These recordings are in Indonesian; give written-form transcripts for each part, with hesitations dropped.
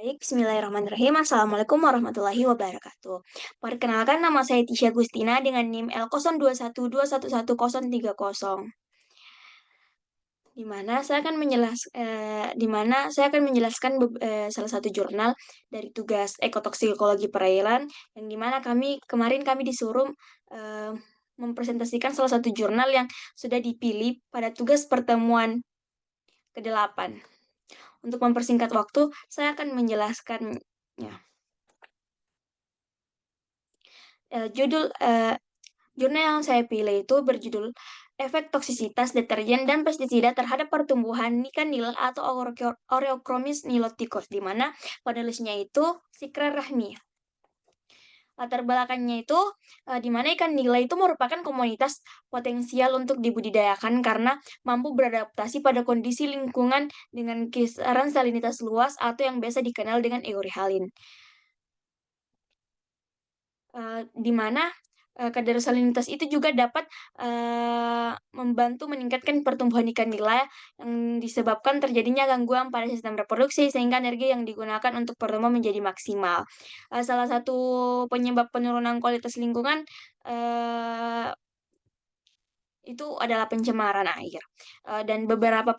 Baik, bismillahirrahmanirrahim. Assalamualaikum warahmatullahi wabarakatuh. Perkenalkan, nama saya Tisha Gustina dengan NIM L0212111030, di mana saya akan menjelaskan salah satu jurnal dari tugas ekotoksikologi perairan, yang di mana kami disuruh eh, mempresentasikan salah satu jurnal yang sudah dipilih pada tugas pertemuan ke-8. Untuk mempersingkat waktu, saya akan menjelaskannya. Judul jurnal yang saya pilih itu berjudul Efek Toksisitas Deterjen dan Pestisida Terhadap Pertumbuhan Ikan Nila atau Oreochromis niloticus, di mana penulisnya itu Sikra Rahmi. Latar belakangnya itu, di mana ikan nila itu merupakan komunitas potensial untuk dibudidayakan karena mampu beradaptasi pada kondisi lingkungan dengan kisaran salinitas luas atau yang biasa dikenal dengan euryhalin. Di mana kadar salinitas itu juga dapat membantu meningkatkan pertumbuhan ikan nila yang disebabkan terjadinya gangguan pada sistem reproduksi sehingga energi yang digunakan untuk pertumbuhan menjadi maksimal. Salah satu penyebab penurunan kualitas lingkungan itu adalah pencemaran air. Dan beberapa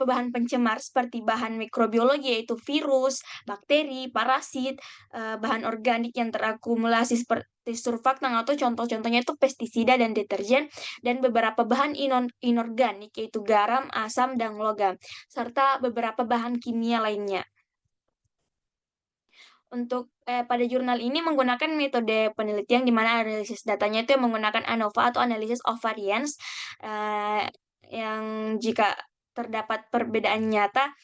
bahan pencemar seperti bahan mikrobiologi yaitu virus, bakteri, parasit, bahan organik yang terakumulasi seperti surfaktan atau contoh-contohnya itu pestisida dan deterjen, dan beberapa bahan inorganik yaitu garam, asam, dan logam, serta beberapa bahan kimia lainnya. Untuk pada jurnal ini menggunakan metode penelitian di mana analisis datanya itu menggunakan ANOVA atau Analysis of Variance, yang jika terdapat perbedaan nyata,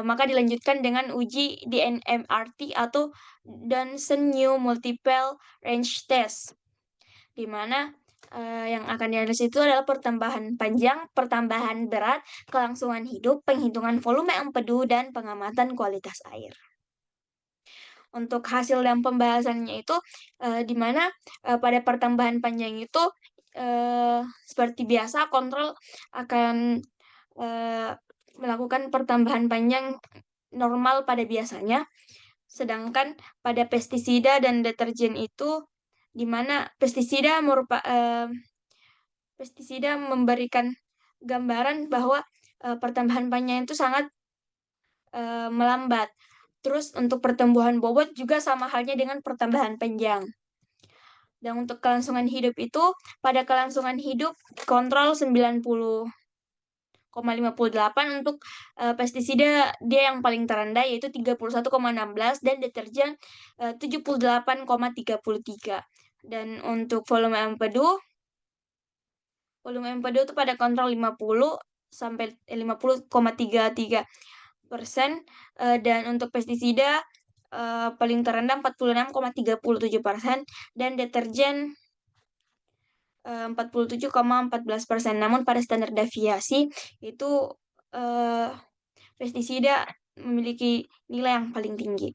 maka dilanjutkan dengan uji DNMRT atau Johnson New Multiple Range Test, di mana yang akan dianalisis itu adalah pertambahan panjang, pertambahan berat, kelangsungan hidup, penghitungan volume empedu, dan pengamatan kualitas air. Untuk hasil dan pembahasannya itu, di mana pada pertambahan panjang itu, seperti biasa kontrol akan melakukan pertambahan panjang normal pada biasanya, sedangkan pada pestisida dan deterjen itu, di mana pestisida memberikan gambaran bahwa pertambahan panjang itu sangat melambat. Terus untuk pertumbuhan bobot juga sama halnya dengan pertambahan panjang. Dan untuk kelangsungan hidup itu, pada kelangsungan hidup kontrol 90,58, untuk pestisida dia yang paling terendah yaitu 31,16, dan deterjen 78,33. Dan untuk volume empedu itu pada kontrol 50 sampai 50,33%, dan untuk pestisida paling terendah 46,37%, dan deterjen 47,14%. Namun pada standar deviasi itu pestisida memiliki nilai yang paling tinggi.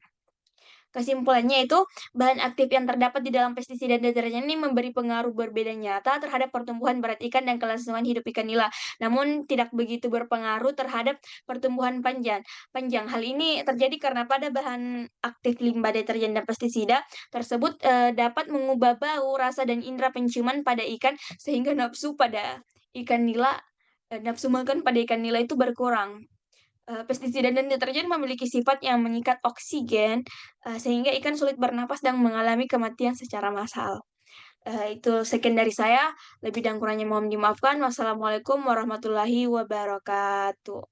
Kesimpulannya itu, bahan aktif yang terdapat di dalam pestisida dan deterjen ini memberi pengaruh berbeda nyata terhadap pertumbuhan berat ikan dan kelangsungan hidup ikan nila, namun tidak begitu berpengaruh terhadap pertumbuhan panjang. Hal ini terjadi karena pada bahan aktif limbah deterjen dan pestisida tersebut dapat mengubah bau, rasa, dan indera penciuman pada ikan sehingga nafsu makan pada ikan nila itu berkurang. Pestisida dan deterjen memiliki sifat yang mengikat oksigen, sehingga ikan sulit bernapas dan mengalami kematian secara massal. Itu sekian dari saya, lebih dan kurangnya mohon dimaafkan. Wassalamualaikum warahmatullahi wabarakatuh.